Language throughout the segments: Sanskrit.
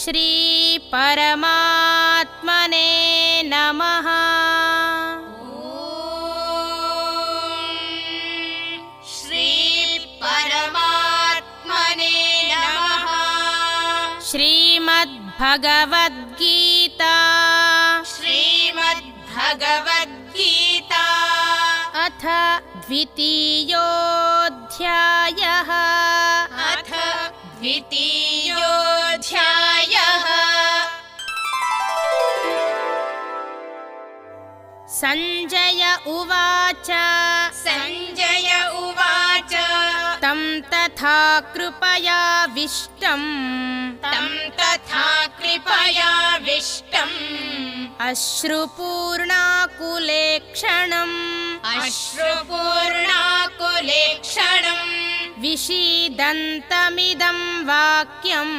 श्री परमात्मने नमः। श्री परमात्मने नमः। श्रीमद्भगवद्गीता श्रीमद्भगवद्गीता अथ द्वितीयोऽध्यायः। अथ द्वितीयोऽध्यायः। संजय उवाच संजय उवाच तं तथा कृपयाविष्टम् तं तथा कृपयाविष्टम् अश्रुपूर्णाकुलेक्षणम् अश्रुपूर्णाकुलेक्षणम् विषीदन्तमिदं वाक्यम्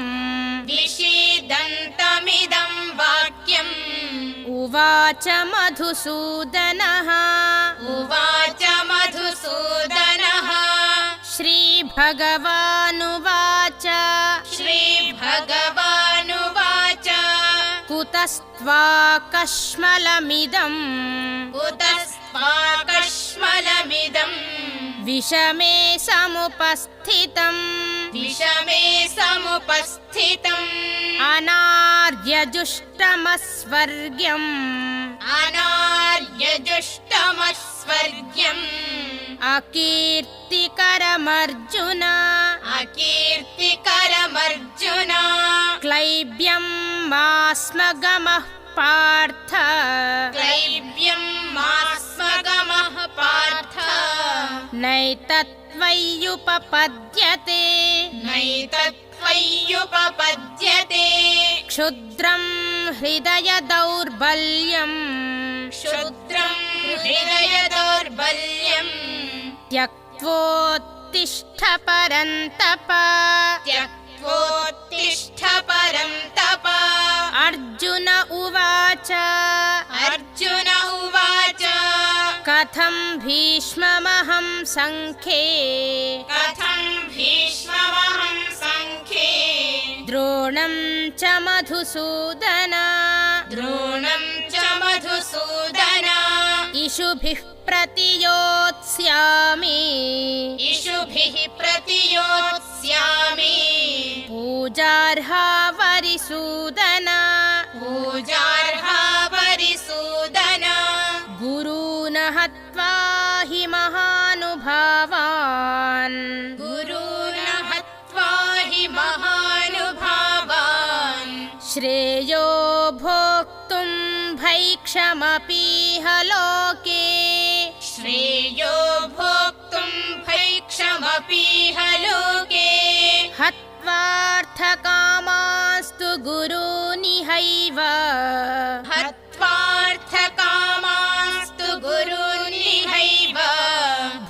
विषीदन्तमिदं वाक्यम् उवाच मधुसूदनः। उवाच मधुसूदनः। श्रीभगवानुवाच श्रीभगवानुवाच कुतस्त्वाकश्मलमिदम् कुतस्त्वाकश्मलमिदम् विषमे समुपस्थितम् विषमे समुपस्थितम् अनार्यजुष्टमस्वर्ग्यम् अनार्यजुष्टमस्वर्ग्यम् अकीर्तिकरमर्जुन अकीर्तिकरमर्जुन क्लैब्यं मास्मगमः पार्थ क्लैब्यं मास्मगमः पार्थ नैतत्त्वय्युपपद्यते नैतत्त्वय्युपपद्यते क्षुद्रं हृदय दौर्बल्यम् क्षुद्रं हृदय दौर्बल्यम् त्यक्त्वोत्तिष्ठ परन्तप त्यक्त्वोत्तिष्ठ परन्तप। अर्जुन उवाच अर्जुन उवाच कथं भीष्ममहं सङ्ख्ये कथं भीष्ममहं सङ्ख्ये द्रोणं च मधुसूदन द्रोणं च मधुसूदन इषुभिः प्रतियोत्स्यामि इषुभिः प्रतियोत्स्यामि पूजार्हा वरिसूदन पूजार्हा वरिसूदन गुरून् हत्वा हि महानुभावान् गुरून् हत्वा हि महानुभावान् श्रेयो भोक्तुं भैक्षमपीह लोके श्रेयो भोक्तुं भैक्षमपीह लोके हत्वार्थकामास्तु गुरूनिहैव हत्वार्थकामास्तु गुरूनिहैव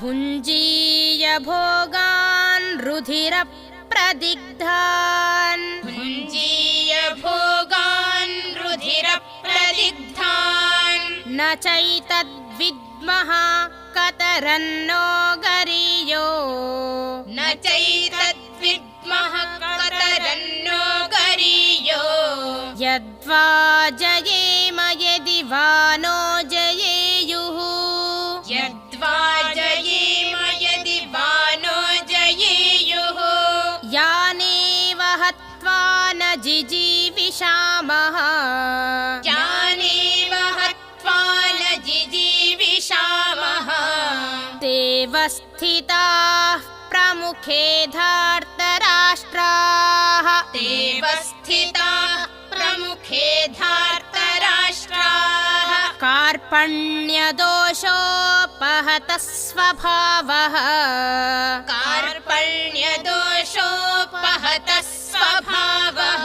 भुञ्जीय भोगान् रुधिरप्रदिग्धान् भुञ्जीय भोगान् रुधिरप्रदिग्धान् न चैतद्विद्मः कतरन्नो गरीयो न चैतद्विद्मः कतरन्नो गरीयो यद्वा जयेम यदि वा नो जयेयुः यद्वा जयेम यदि वा नो जयेयुः यानेव हत्वा न जिजीविषामः यानेव हत्वा न जिजीविषामः तेव स्थिताः प्रमुखे धार्तराष्ट्राः तेव स्थिताः प्रमुखे धार्तराष्ट्राः कार्पण्यदोषोपहतः स्वभावः कार्पण्यदोषोपहतः स्वभावः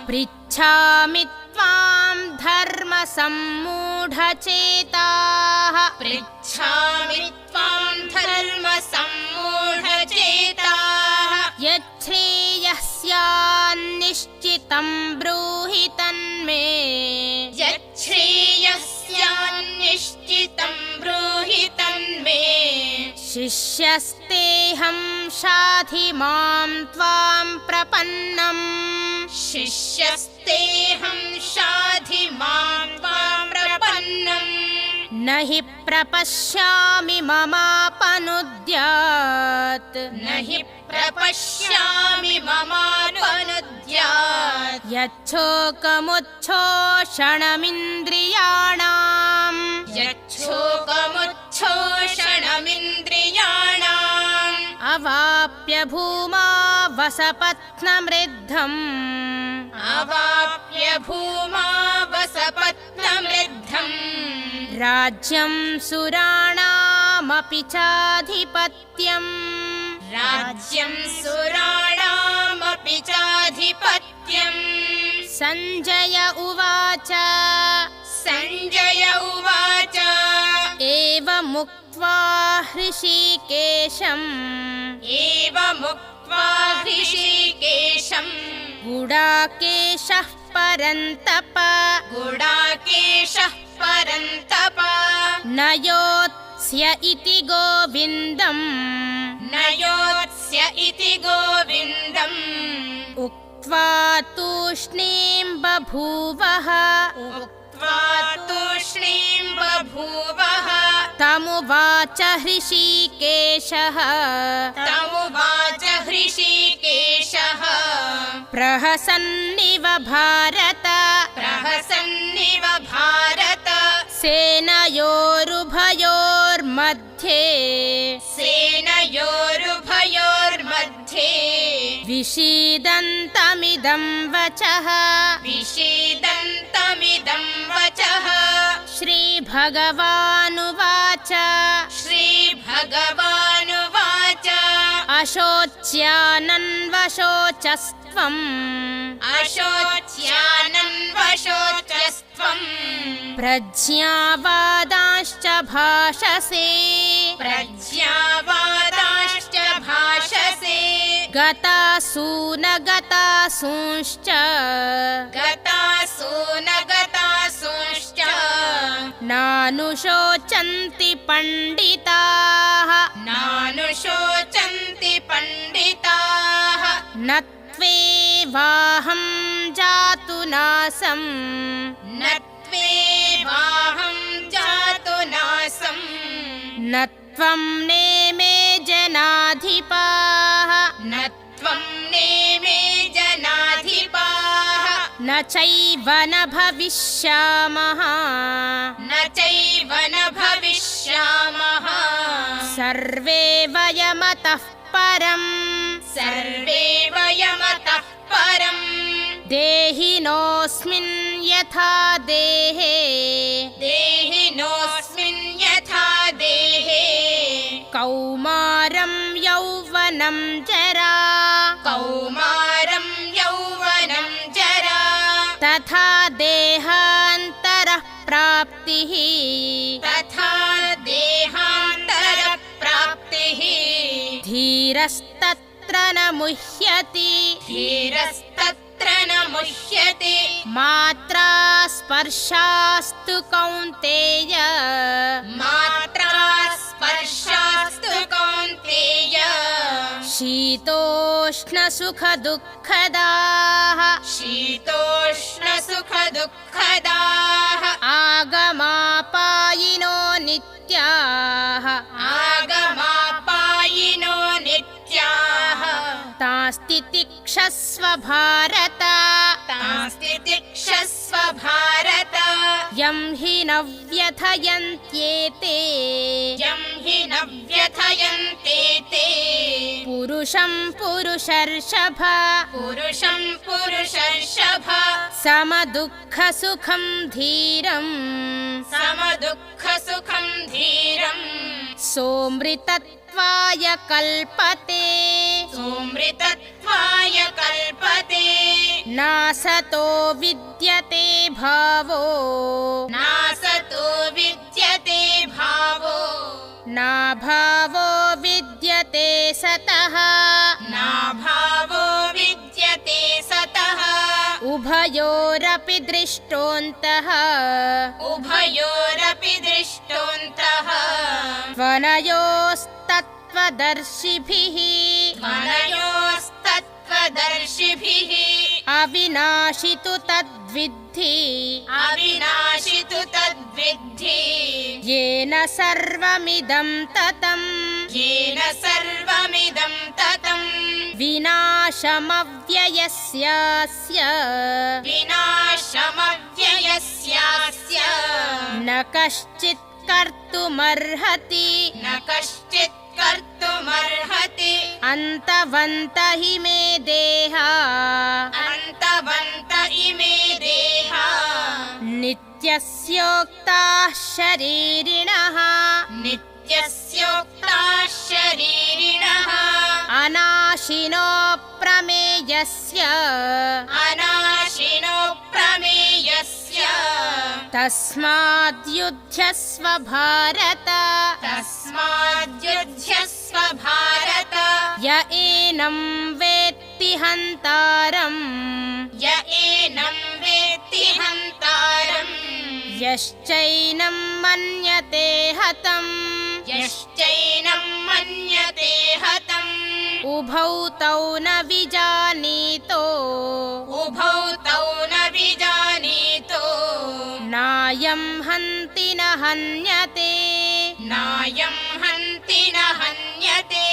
पृच्छामि त्वां धर्मसम्मूढचेताः पृच्छामि त्वां धर्मसम्मूढचेताः यच्छ्रेयः स्यान्निश्चितं ब्रूहि तन्मे यच्छ्रेयः स्यान्निश्चितं ब्रूहि तन्मे शिष्यस्तेऽहं शाधि मां त्वां प्रपन्नम् शिष्यस्तेऽहं शाधि मां त्वां प्रपन्नम् न हि प्रपश्यामि ममापनुद्यात् न हि प्रपश्यामि ममानुद्यात् यच्छोकमुच्छोषणमिन्द्रियाणाम् यच्छोकमुच्छोषणमिन्द्रियाणाम् अवाप्य भूमा वसपत्नमृद्धम् अवाप्य भूमा वसपत्नमृद्धम् राज्यं सुराणामपि चाधिपत्यम् राज्यं सुराणामपि चाधिपत्यम् सञ्जय उवाच सञ्जय उवाच एवमुक्त्वा हृषीकेशम् एवमुक्त्वा हृषीकेशम् गुडाकेशः परन्तप गुडाकेशः परन्तप न योत्स्य इति गोविन्दम् न योत्स्य इति गोविन्दम् उक्त्वा तूष्णीं बभूवः उक्त्वा तूष्णीं बभूवः तमुवाच हृषीकेशः तमुवाच हृषीकेशः प्रहसन्निव भारत प्रहसन्निव भारत सेनयोरुभयोर्मध्ये सेनयोरुभयोर्मध्ये विषीदन्तमिदं वचः विषीदन्तमिदं वचः श्रीभगवानुवाच श्रीभगवानुवाच अशोच्यानन्वशोचस्त्वम् अशोच्यानन्वशोचस्त्वम् प्रज्ञावादांश्च भाषसे प्रज्ञावादांश्च भाषसे गतासु न गतासूंश्च गतासु न गतासूंश्च नानुशोचन्ति पण्डिताः नानुशोचन्ति पण्डिताः न त्वेवाहं जातु नासम् न त्वेवाहं जातु नासम् न त्वं नेमे जनाधिपाः न त्वं नेमे जनाधिपाः न चैव न भविष्यामः न चैव न भविष्यामः सर्वे वयमतः परम् सर्वे वयमतः परम् देहिनोऽस्मिन् यथा देहे देहिनोऽस्मिन् यथा देहे कौमारं यौवनं जरा कौमारं यौवनं जरा तथा देहान्तरः प्राप्तिः तथा देहान्तरप्राप्तिः धीरस्तत्र न मुह्यति धीरस्तत्र न मुह्यति मात्रा स्पर्शास्तु कौन्तेय मात्रा स्पर्शास्तु कौन्तेय शीतोष्णसुखदुःखदाः शीतोष्णसुखदुःखदाः आगमापायिनो नित्याः आगमापायिनो नित्याः तास्तितिक्षस्व भारत तास्तितिक्षस्व भारत यं हि न व्यथयन्त्येते यं हि न व्यथयन्ते ते पुरुषं पुरुषर्षभ पुरुषं पुरुषर्षभ समदुःखसुखं धीरम् समदुःखसुखं धीरम् सोमृतत्वाय कल्पते सोमृतत्वाय कल्पते नासतो विद्यते भावो नासतो विद्यते भावो नाभावो विद्यते सतः नाभावो विद्यते सतः उभयोरपि दृष्टोऽन्तः उभयोरपि दृष्टोऽन्तः त्वनयोस्तत्त्वदर्शिभिः त्वनयोस्तत्त्वदर्शिभिः अविनाशि तु तद्विद्धि अविनाशि तु तद्विद्धि येन सर्वमिदं ततं येन सर्वमिदं ततं विनाशमव्ययस्यास्य विनाशमव्ययस्यास्य न कश्चित् कर्तुमर्हति न कश्चित् कर्तुमर्हति अन्तवन्त हि मे देहा अन्तवन्त इमे देहा नित्यस्योक्ताः शरीरिणः नित्यस्योक्ताः शरीरिणः अनाशिनो प्रमेयस्य अनाशिनो प्रमेयस्य तस्माद्युध्यस्व भारत तस्माद्युध्यस्व भारत य एनं वेत्ति हन्तारम् य एनं वेत्ति हन्तारम् यश्चैनं मन्यते हतम् यश्चैनं मन्यते हतम् उभौ तौ न विजानीतो उभौ तौ न विजानीतो नायं हन्ति न हन्यते नायं हन्ति न हन्यते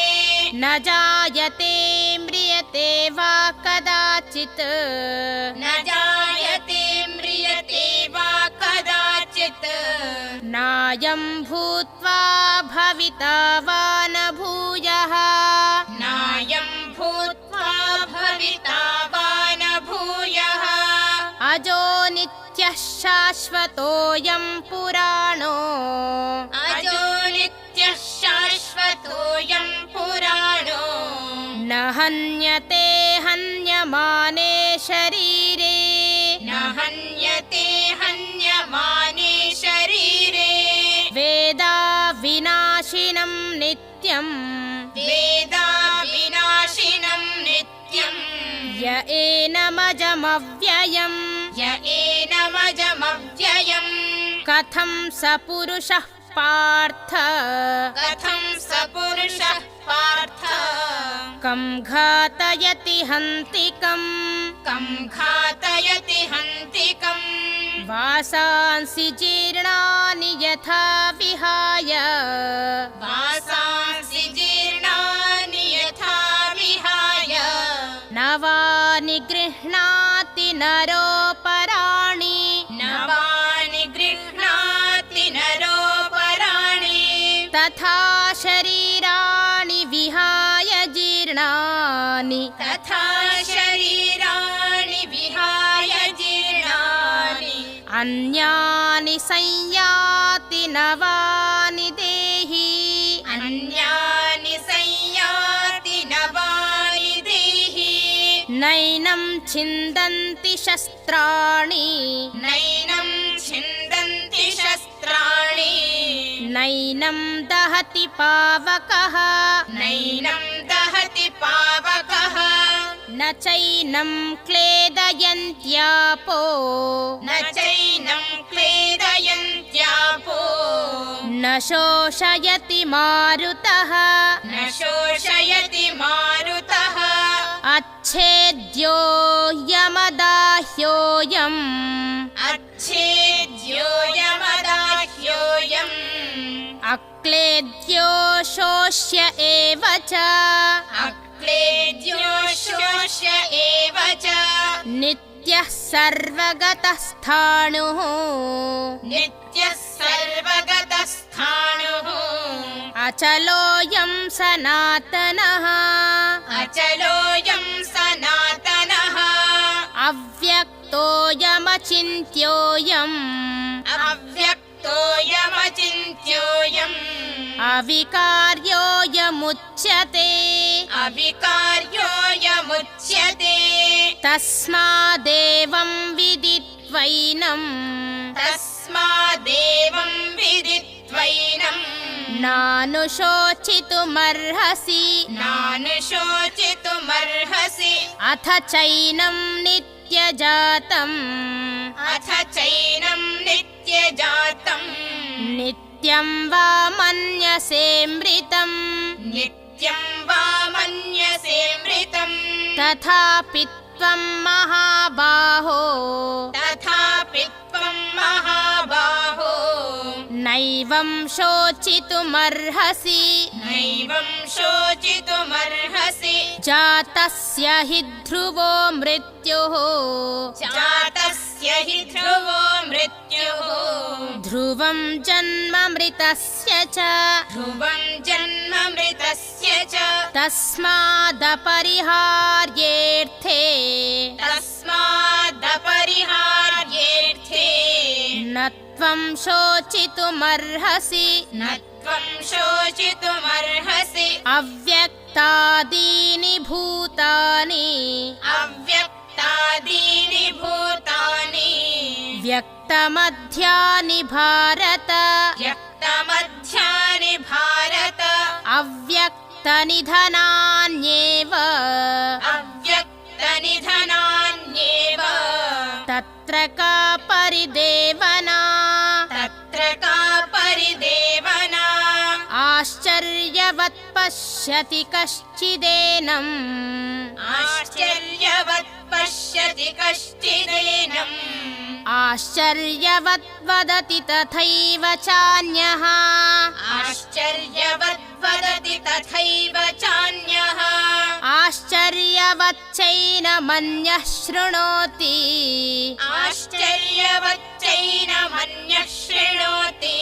न जायते म्रियते वा कदाचित् न जायते म्रियते वा कदाचित् नायं भूत्वा भविता वा न भूयः नायं भूत्वा भविता वा न भूयः अजो नित्यः शाश्वतोऽयं पुराणो अजो नित्यः शाश्वतोऽयं पुराणो न हन्यते हन्यमाने शरीरे न हन्यते हन्यमाने शरीरे वेदा विनाशिनं नित्यं वेदा विनाशिनं नित्यं य एनमजमव्ययम् य एनमजमव्ययम् कथं स पुरुषः पार्थ कथं स पुरुषः पार्थ कं घातयति हन्तिकम् कं घातयति हन्तिकम् वासांसि जीर्णानि यथा विहाय वासांसि जीर्णानि यथा विहाय नवानि गृह्णाति नरोपराणि नवानि गृह्णाति नरोपराणि तथा शरीराणि विहाय जीर्णानि तथा शरीराणि विहाय जीर्णानि अन्यानि संयाति नवानि देहि अन्यानि संयाति नवानि देहि नैनं छिन्दन्ति शस्त्राणि नैनं छिन्दन्ति शस्त्राणि नैनं दहति पावकः नैनं दहति पावकः न चैनं क्लेदयन्त्यापो न चैनं क्लेदयन्त्यापो न शोषयति मारुतः न शोषयति मारुतः अच्छेद्यो यमदाह्योऽयम् अच्छेद्योऽयमदाह्योऽयम् अक्लेद्यो शोष्य एव च अक्लेद्यो शोष्य एव च नित्यः सर्वगतः स्थाणुः नित्यः सर्वगतस्थाणुः अचलोऽयं सनातनः अचलोऽयं सनातनः अव्यक्तोऽयमचिन्त्योऽयम् अव्यक्तोऽयमचिन्त्योऽयम् अविकार्योऽयमुच्यते अविकार्योऽयमुच्यते तस्मादेवं विदित्वैनं तस्मादेवं विदित्वैनम् नानुशोचितुमर्हसि नानुशोचितुमर्हसि अथ चैनं नित्यजातम् अथ चैनं नित्यजातम् नित्यं वा मन्यसे मृतम् नित्यं वा मन्यसे मृतम् तथापि त्वं महाबाहो तथापि त्वं महाबाहो नैवं शोचितुमर्हसि नैवं शोचितुमर्हसि जातस्य हि ध्रुवो मृत्युः जातस्य हि ध्रुवो मृत्युः ध्रुवं जन्ममृतस्य च ध्रुवं जन्ममृतस्य च तस्मादपरिहार्येऽर्थे तस्मादपरिहार्येऽर्थे न त्वं शोचितुमर्हसि न त्वं शोचितुमर्हसि अव्यक्तादीनि भूतानि अव्यक्तादीनि भूतानि व्यक्तमध्यानि भारत व्यक्तमध्यानि भारत अव्यक्तनिधनान्येव अव्यक्तनिधनान्येव तत्र का परिदेवना तत्र का परिदेवना आश्चर्यवत् पश्यति कश्चिदेनम् आश्चर्यवत् पश्यति कश्चिदेनम् आश्चर्यवत् वदति तथैव चान्यः आश्चर्यवत् वदति तथैव चान्यः आश्चर्यवच्चैनमन्यः शृणोति आश्चर्यवच्चैनमन्यः शृणोति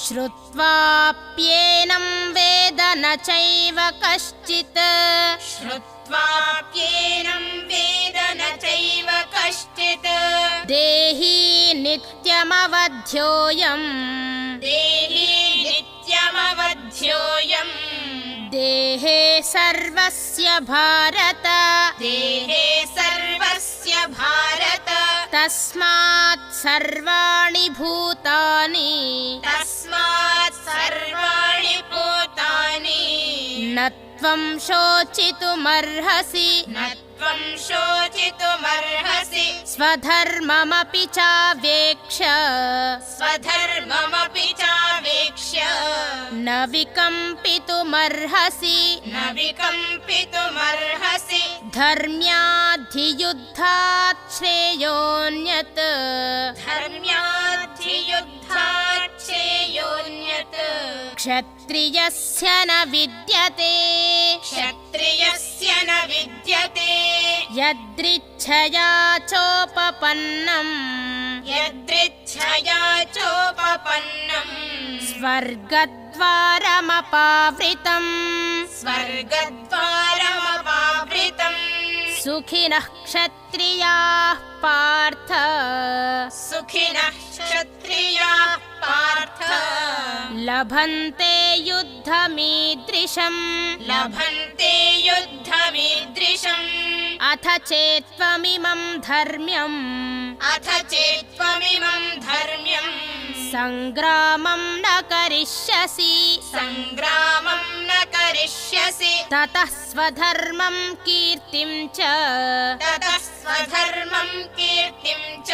श्रुत्वाप्येनं वेद न चैव कश्चित् श्रुत्वाप्येनं वेद न चैव कश्चित् देही नित्यमवध्योऽयम् देहि नित्यमवध्योऽयम् देहे सर्वस्य भारत देहे सर्वस्य भारत तस्मात् सर्वाणि भूतानि तस्मात् सर्वाणि भूतानि न त्वं शोचितुमर्हसि न त्वं शोचितुमर्हसि स्वधर्ममपि चावेक्ष्य स्वधर्ममपि चावेक्ष्य न विकम्पितुमर्हसि न विकम्पितुमर्हसि धर्म्याधियुद्धात् श्रेयोऽन्यत् धर्म्याधियुद्धात् श्रेयोऽन्यत् क्षत्रियस्य न विद्यते क्षत्रियस्य न विद्यते यदृच्छया चोपपन्नम् यदृच्छया चोपपन्नम् स्वर्गद्वारमपावृतम् स्वर्गद्वारमपावृतम् सुखिनः क्षत्रियाः पार्थ सुखिनः क्षत्रियाः पार्थ लभन्ते युद्धमीदृशम् लभन्ते युद्धमीदृशम् अथ चेत्त्वमिमं धर्म्यम् अथ चेत्त्वमिमं धर्म्यम् सङ्ग्रामं न करिष्यसि सङ्ग्रामं न करिष्यसि ततः स्वधर्मं कीर्तिं च ततः स्वधर्मं कीर्तिं च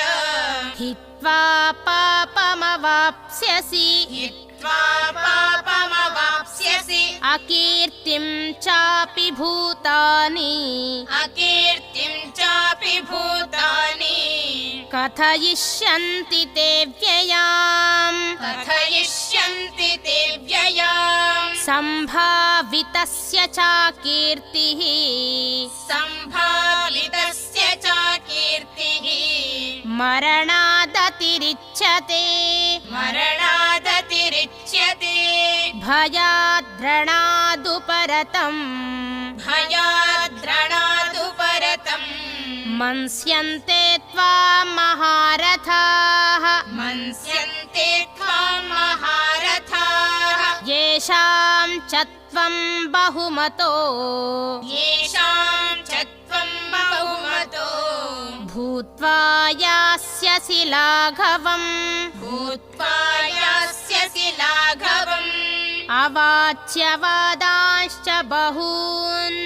हित्वा पापमवाप्स्यसि हित्वा पापमवाप्स्यसि अकीर्तिं चापि भूतानि अकीर्तिं चापि भूतानि कथयिष्यन्ति ते व्ययाम् कथयिष्यन्ति ते व्ययाम् सम्भावितस्य चाकीर्तिः सम्भावितस्य च कीर्तिः मरणादतिरिच्यते मरणादतिरिच्यते भयाद्रणादुपरतम् भयाद्रणादुपरतम् मन्स्यन्ते त्वां महारथाः मन्स्यन्ते त्वां महारथाः येषां च त्वं बहुमतो येषां च त्वं बहुमतो भूत्वा यास्यसि लाघवम् भूत्वा यास्यसि लाघवम् अवाच्यवादांश्च बहून्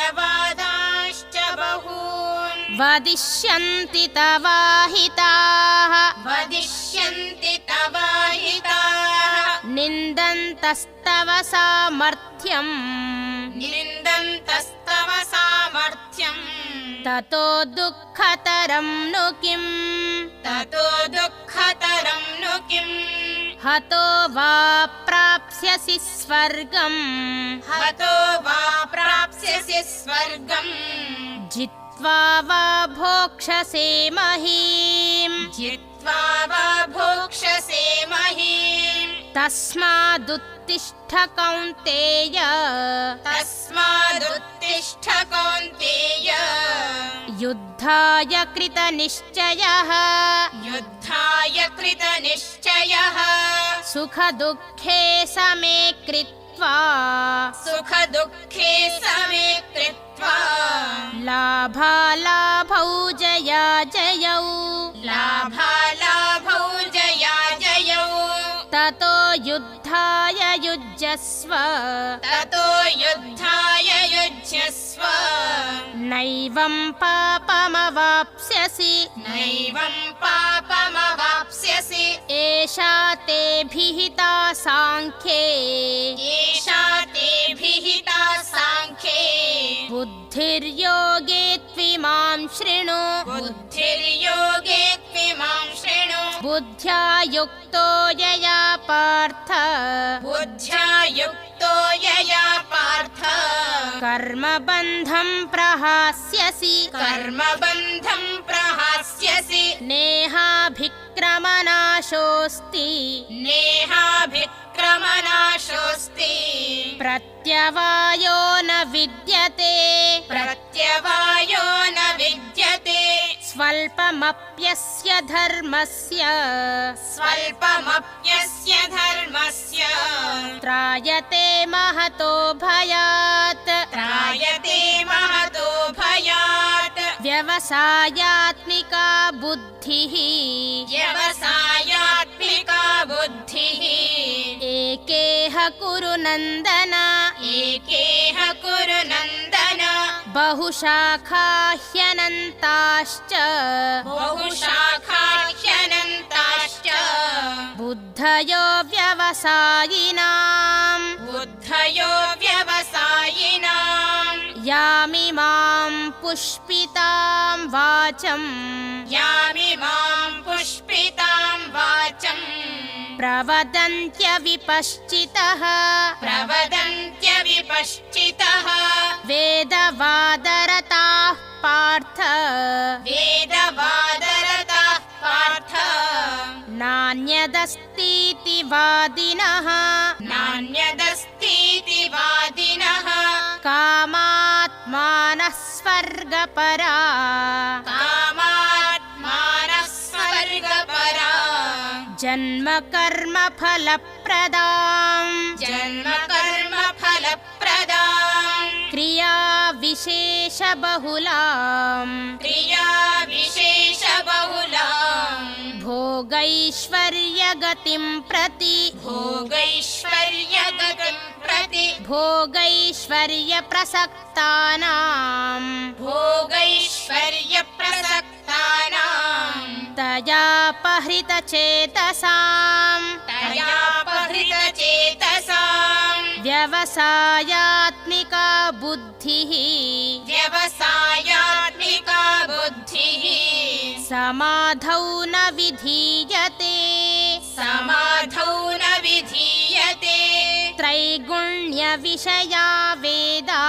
अवाच्यवादांश्च बहून् वदिष्यन्ति तवाहिताः वदिष्यन्ति तवाहिताः निन्दन्तस्तव सामर्थ्यम् निन्दन्तस्तव सामर्थ्यम् ततो दुःखतरं नु किम् ततो दुःखतरं नु किम् हतो वा प्राप्स्यसि स्वर्गम् हतो वा प्राप्स्यसि स्वर्गम् जित्वा वा भोक्ष्यसे महीम् जित्वा वा भोक्ष्यसे महीम् तस्मादुत्तिष्ठ कौन्तेय तस्मादुत्तिष्ठ कौन्तेय युद्धाय कृतनिश्चयः युद्धाय कृतनिश्चयः सुखदुःखे समे कृत्वा सुखदुःखे समे कृत्वा लाभालाभौ जयाजयौ लाभालाभौ जयाजयौ ततो युद्धाय युज्यस्व ततो युद्धाय युज्यस्व नैवं पापमवाप्स्यसि नैवं पापमवाप्स्यसि एषा ते भिहिता साङ्ख्ये एषा ते भिहिता साङ्ख्ये बुद्धिर्योगे त्विमां शृणु बुद्धिर्योगे त्विमां शृणु बुद्ध्या युक्तो यया पार्थ बुद्ध्या युक्तो यया पार्थ कर्मबन्धं प्रहास्यसि कर्मबन्धं प्रहास्यसि नेहाभिक्रमनाशोऽस्ति नेहाभिक्रमनाशोऽस्ति प्रत्यवायो न विद्यते प्रत्यवायो न विद्यते स्वल्पमप्यस्य धर्मस्य स्वल्पमप्यस्य धर्मस्य त्रायते महतो भयात् त्रायते महतो भयात् व्यवसायात्मिका बुद्धिः व्यवसायात्मिका बुद्धिः एकेह कुरु नन्दन एकेह कुरु नन्दन बहुशाखा ह्यनन्ताश्च बहुशाखाह्यनन्ताश्च बुद्धयो व्यवसायिनाम् बुद्धयो व्यवसायिनाम् यामिमां पुष्पितां वाचम् यामिमां पुष्पितां वाचम् प्रवदन्त्यविपश्चितः प्रवदन्त्यविपश्चितः वेदवादरताः पार्थ वेदवादरताः पार्थ नान्यदस्तीति वादिनः नान्यदस्तीति वादिनः कामात्मानः स्वर्गपरा कामात्मानः स्वर्गपरा जन्मकर्मफलप्रदां जन्मकर्मफलप्रदाम् क्रियाविशेषबहुलां क्रियाविशेषबहुलाम् भोगैश्वर्यगतिं प्रति भोगैश्वर्यगतिं प्रति भोगैश्वर्यप्रसक्तानां भोगैश्वर्यप्रसक्तानाम् तयापहृतचेतसां तयापहृतचेतसाम् व्यवसायात्मिका बुद्धिः व्यवसायात्मिका बुद्धिः समाधौ न विधीयते समाधौ न विधीयते त्रैगुण्यविषया वेदा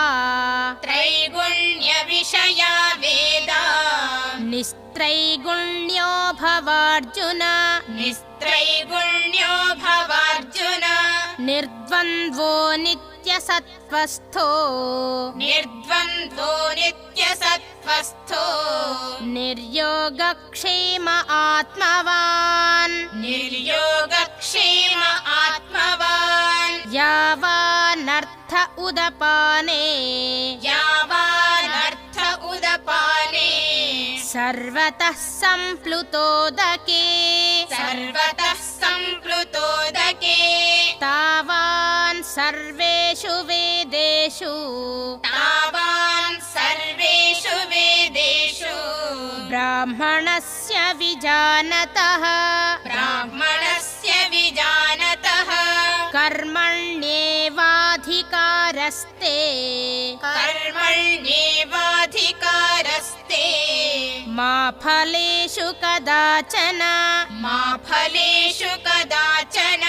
त्रैगुण्यविषया वेदा निस्त्रैगुण्यो भवार्जुन निस्त्रैगुण्यो भवार्जुन निर्द्वन्द्वो नित्यसत्त्वस्थो निर्द्वन्द्वो नित्यसत्त्वस्थो निर्योगक्षेम आत्मवान् निर्योगक्षेम आत्मवान् यावानर्थ उदपाने यावानर्थ उदपाने सर्वतः सम्प्लुतोदके सर्वतः सम्प्लुतोदके तावान् सर्वेषु वेदेषु तावान् सर्वेषु वेदेषु ब्राह्मणस्य विजानतः ब्राह्मणस्य विजानतः कर्मण्येवाधिकारस्ते कर्मण्येवाधिकारस्ते मा फलेषु कदाचन मा फलेषु कदाचन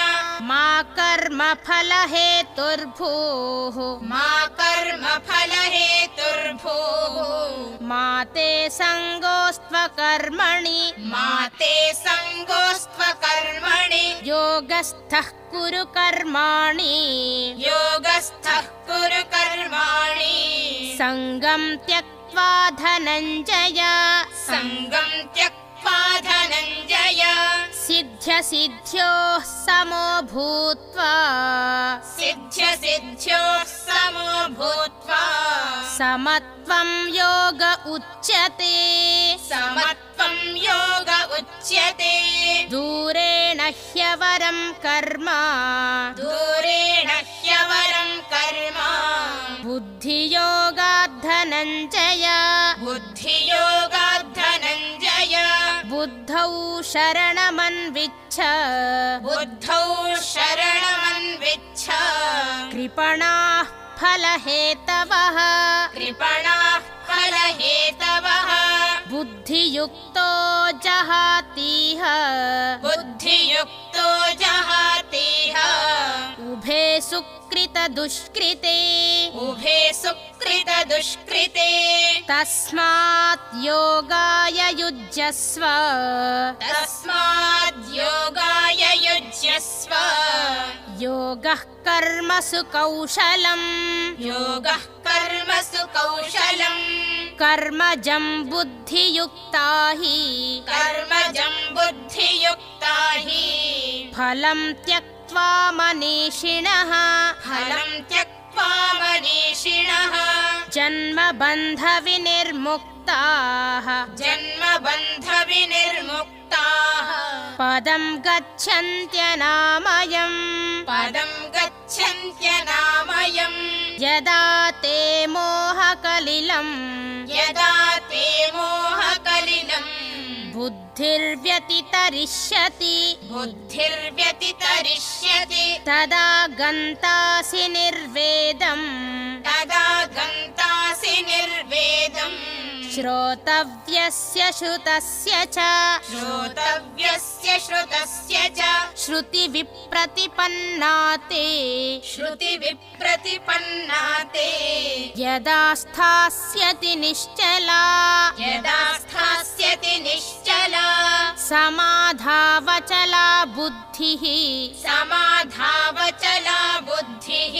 मा कर्मफलहेतुर्भूः मा कर्मफलहेतुर्भूः मा ते सङ्गोऽस्त्वकर्मणि मा ते सङ्गोऽस्त्वकर्मणि योगस्थः कुरु कर्माणि योगस्थः कुरु कर्माणि सङ्गं त्यक्त्वा धनञ्जय सङ्गं त्यक्त्वा धनञ्जय सिद्ध्यसिद्ध्योः समो भूत्वा सिद्ध्यसिद्ध्योः समो भूत्वा समत्वं योग उच्यते समत्वं योग उच्यते दूरेण ह्यवरं कर्म दूरेण ह्यवरं कर्म बुद्धियोगात् धनञ्जय बुद्धियोगात् धनञ्जय बुद्धौ शरणमन्विच्छ बुद्धौ शरणमन्विच्छ कृपणाः फलहेतवः कृपणाः फलहेतवः बुद्धियुक्तो जहातीह बुद्धियुक्तो जहातीह उभे सुकृतदुष्कृते उभे सुकृतदुष्कृते तस्मात् योगाय युज्यस्व तस्माद् योगाय युज्यस्व योगः कर्मसु कौशलम् योगः कर्मसु कौशलम् कर्मजं बुद्धियुक्ता हि कर्मजं बुद्धियुक्ता हि फलं त्यक्त्वा मनीषिणः फलं त्यक्त्वा मनीषिणः जन्मबन्धविनिर्मुक्ताः जन्मबन्धविनिर्मुक्ताः पदं गच्छन्त्यनामयम् पदं गच्छन्त्यनामयम् यदा ते मोहकलिलं यदा ते मोहकलिलं बुद्धिर्व्यतितरिष्यति बुद्धिर्व्यतितरिष्यति तदा गन्तासि निर्वेदम् तदा गन्तासि निर्वेदम् श्रोतव्यस्य श्रुतस्य च श्रोतव्यस्य श्रुतस्य च श्रुतिविप्रतिपन्ना ते श्रुतिविप्रतिपन्ना ते यदा स्थास्यति निश्चला यदा स्थास्यति निश्चला समाधावचला बुद्धिः समाधावचला बुद्धिः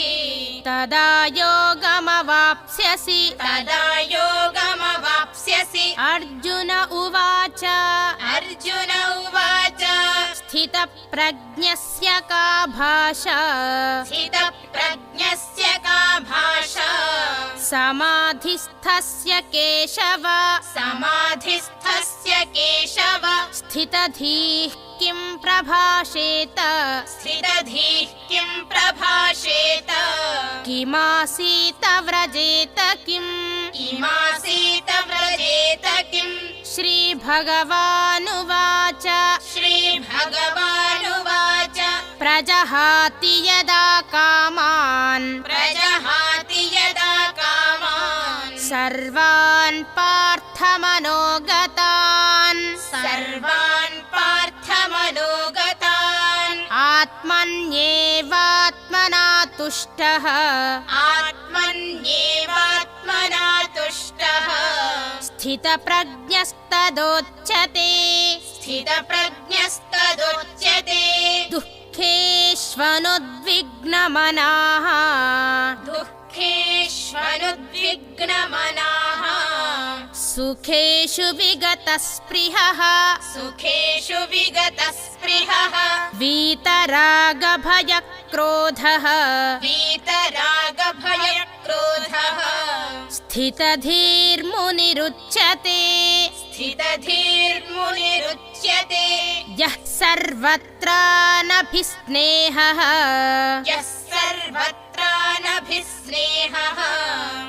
तदा योगमवाप्स्यसि तदा योगमवाप्स्यसि अर्जुन उवाच अर्जुन उवाच स्थितप्रज्ञस्य का भाषा स्थितप्रज्ञस्य का भाषा समाधिस्थस्य केशव समाधिस्थस्य केशव स्थितधीः किं प्रभाषेत स्थितधीः किं प्रभाषेत किमासीत व्रजेत किम् किमासीत व्रजेत किम् श्रीभगवानुवाच श्रीभगवानुवाच प्रजहाति यदा कामान् प्रजहाति यदा कामान् सर्वान् पार्थमनोगतान् सर्वान् पार्थमनोगतान् आत्मन्येवात्मना तुष्टः आत्मन्येवात्मना तुष्टः स्थितप्रज्ञस्तदोच्यते स्थितप्रज्ञस्तदोच्यते दुःखेष्वनुद्विग्नमनाः दुःखेष्वनुद्विग्नमनाः सुखेषु विगतस्पृहः सुखेषु विगतस्पृहः वीतरागभयक्रोधः वीतरागभयक्रोधः स्थितधीर्मुनिरुच्यते स्थितधीर्मुनिरुच्यते यः सर्वत्रानभिस्नेहः यः सर्वत्रानभिस्नेहः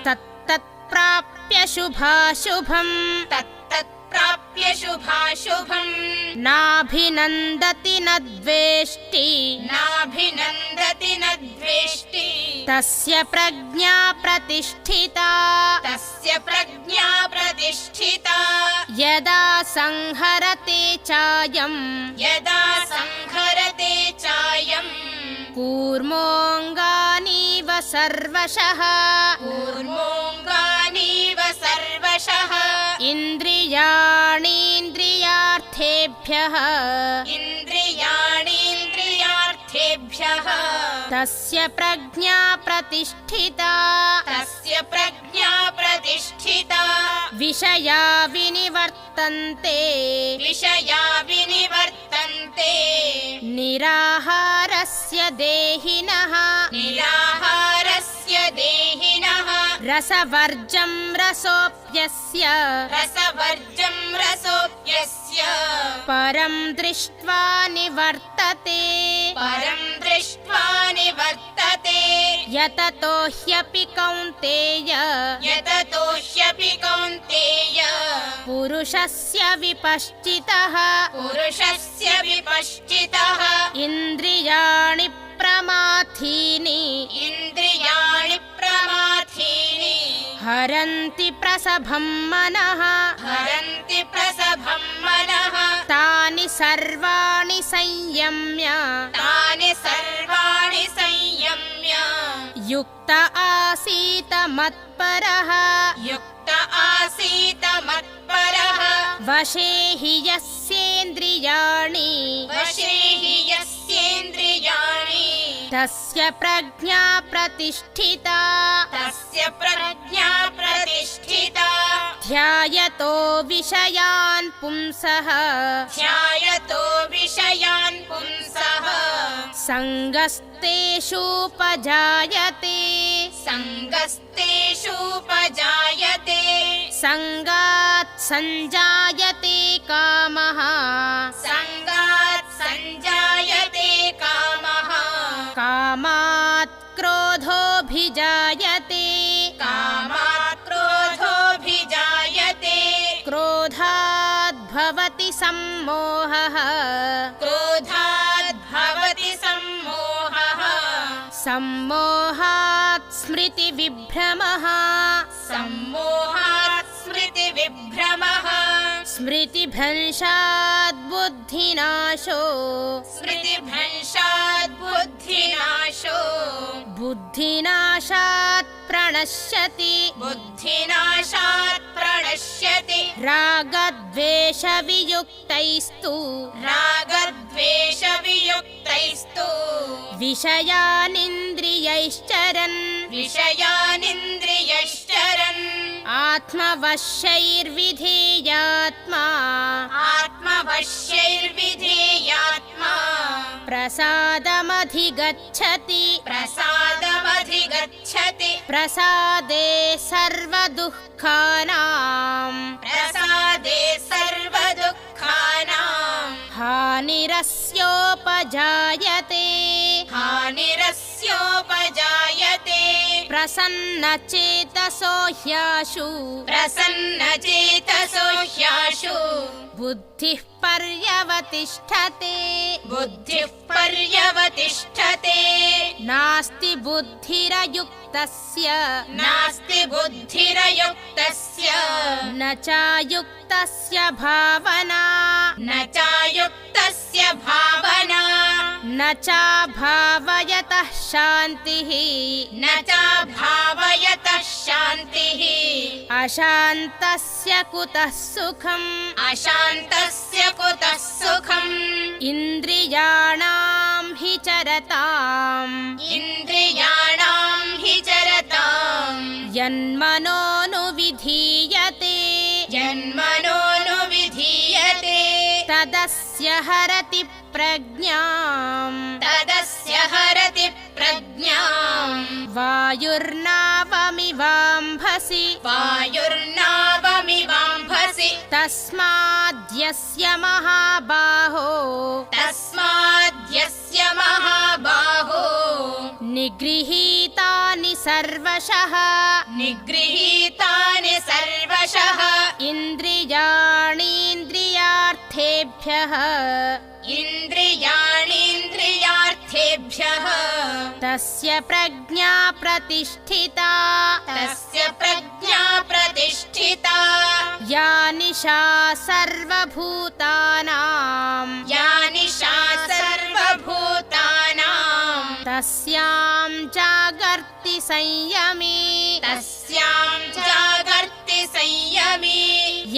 तत्तत्प्राप्य शुभाशुभम् तत्तत्प्राप्य शुभाशुभम् नाभिनन्दति न द्वेष्टि नाभिनन्दति न द्वेष्टि तस्य प्रज्ञा प्रतिष्ठिता तस्य प्रज्ञा प्रतिष्ठिता यदा संहरते चायं यदा संहरते चायं कूर्मोऽङ्गानीव सर्वशः कूर्मोऽङ्गानीव सर्वशः इन्द्रियाणीन्द्रियार्थेभ्यः इन्द्रियाणीन्द्रियार्थेभ्यः तस्य प्रज्ञा प्रतिष्ठिता तस्य प्रज्ञा प्रतिष्ठिता विषया विनिवर्तन्ते विषया विनिवर्तन्ते निराहारस्य देहिनः निराहारस्य देहिनः रसवर्जं रसोऽप्यस्य रसवर्जं रसोऽप्यस्य परं दृष्ट्वा निवर्तते परं दृष्ट्वा निवर्तते यततो ह्यपि कौन्तेय यततो ह्यपि कौन्तेय पुरुषस्य विपश्चितः पुरुषस्य विपश्चितः इन्द्रियाणि प्रमाथीनि इन्द्रियाणि प्रमाथीनि हरन्ति प्रसभं मनः हरन्ति प्रसभं मनः तानि सर्वाणि संयम्य तानि सर्वाणि संयम्य युक्त आसीत मत्परः युक्त आसीत मत्परः वशे हि यस्येन्द्रियाणि वशे हि यस्येन्द्रियाणि तस्य प्रज्ञा प्रतिष्ठिता तस्य प्रज्ञा प्रतिष्ठिता ध्यायतो विषयान् पुंसः ध्यायतो विषयान् पुंसः सङ्गस्तेषूपजायते सङ्गस्तेषूपजायते सङ्गात् सञ्जायते कामः सङ्गात् सञ्जायते कामः कामात् क्रोधोऽभिजायते कामात् क्रोधोऽभिजायते क्रोधात् भवति सम्मोहः क्रोधात् भवति सम्मोहः सम्मोहात् स्मृतिविभ्रमः सम्मोहात् स्मृतिविभ्रमः स्मृतिभ्रंशात् बुद्धिनाशो स्मृतिभ्रंशात् बुद्धिनाशो बुद्धिनाशात् प्रणश्यति बुद्धिनाशात् प्रणश्यति रागद्वेषवियुक्तैस्तु रागद्वेषवियुक्तैस्तु विषयानिन्द्रियैश्चरन् विषयानिन्द्रियश्चरन् आत्मवश्यैर्विधेयात्मा आत्मवश्यैर्विधेयात्मा प्रसादमधिगच्छति प्रसादमधिगच्छति प्रसादे सर्वदुःखानां प्रसादे सर्वदुःखानां हानिरस्योपजायते हानिरस्योपजायते प्रसन्नचेतसो ह्याशु प्रसन्नचेतसो ह्याशु बुद्धिः पर्यवतिष्ठते बुद्धिः पर्यवतिष्ठते नास्ति बुद्धिरयुक्तस्य नास्ति बुद्धिरयुक्तस्य न चायुक्तस्य भावना न चायुक्तस्य भावना न चाभावयतः शान्तिः न चाभावयतः शान्तिः अशान्तस्य कुतः सुखम् अशान्तस्य कुतः सुखम् इन्द्रियाणां हि चरताम् इन्द्रियाणां हि चरताम् यन्मनोनुविधीयते जन्मनोनुविधीयते तदस्य हरति प्रज्ञाम् तदस्य हरति प्रज्ञाम् वायुर्नावमिवाम्भसि वायुर्नावमिवाम्भसि तस्माद्यस्य महाबाहो तस्माद्यस्य महाबाहो निगृहीतानि सर्वशः निगृहीतानि सर्वशः इन्द्रियाणीन्द्रियार्थेभ्यः इन्द्रियाणीन्द्रियार्थेभ्यः तस्य प्रज्ञा प्रतिष्ठिता तस्य प्रज्ञा प्रतिष्ठिता या निशा सर्वभूतानां या निशा सर्वभूतानां तस्यां जागर्ति संयमी तस्यां जागर्ति संयमी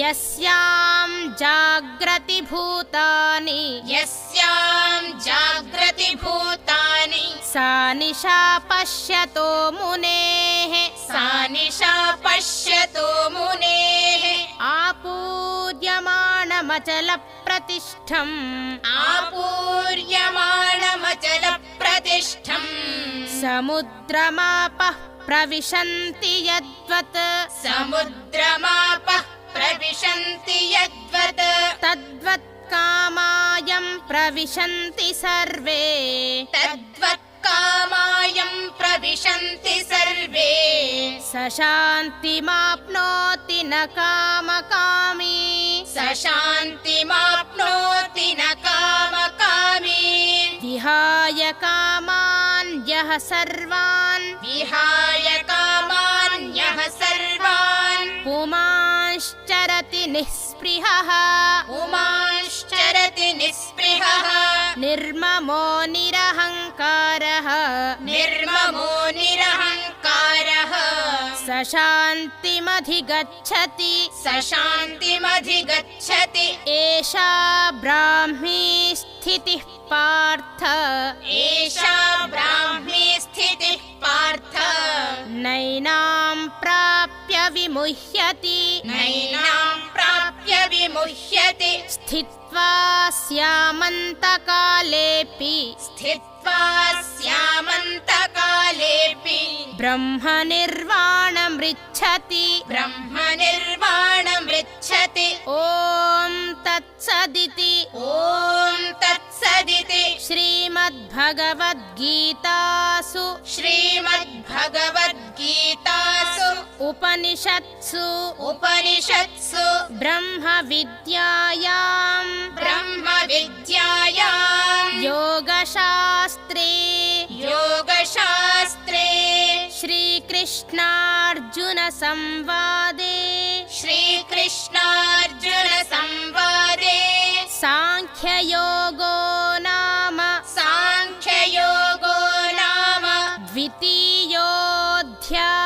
यस्यां जाग्रति भूतानि यस्यां जागृति भूतानि सा निशा पश्यतो मुनेः सा निशा पश्यतो मुनेः आपूर्यमाणमचलप्रतिष्ठम् आपूर्यमाणमचलप्रतिष्ठम् समुद्रमापः प्रविशन्ति यद्वत् समुद्रमापः प्रविशन्ति यद्वत् तद्वत् कामायं प्रविशन्ति सर्वे तद्वत् कामायं प्रविशन्ति सर्वे स शान्तिमाप्नोति न कामकामी स शान्तिमाप्नोति न कामकामी विहाय कामान् यः सर्वान् विहाय कामान्यः सर्वान् पुमांश्चरति निःस्पृहः पुमांश्चरति निःस्पृहः निर्ममो निरहङ्कारः निर्ममो निरहङ्कारः स शान्तिमधिगच्छति स शान्तिमधिगच्छति एषा ब्राह्मी स्थितिः पार्थ एषा ब्राह्मी स्थितिः पार्थ नैनां प्राप्य विमुह्यति नैनां प्राप्य विमुह्यति स्थित्वा स्यामन्तकालेऽपि स्थित्वा स्यामन्तकालेऽपि ब्रह्मनिर्वाणमृच्छति ब्रह्मनिर्वाणमृच्छति ॐ तत्सदिति ॐ तत्सदिति श्रीमद्भगवद्गीतासु श्रीमद्भगवद्गीतासु उपनिषत्सु उपनिषत्सु ब्रह्मविद्यायां ब्रह्मविद्यायां योगशास्त्रे योगशास्त्रे श्रीकृष्णार्जुनसंवादे श्रीकृष्णार्जुनसंवादे साङ्ख्ययोगो नाम साङ्ख्ययोगो नाम द्वितीयोऽध्यायः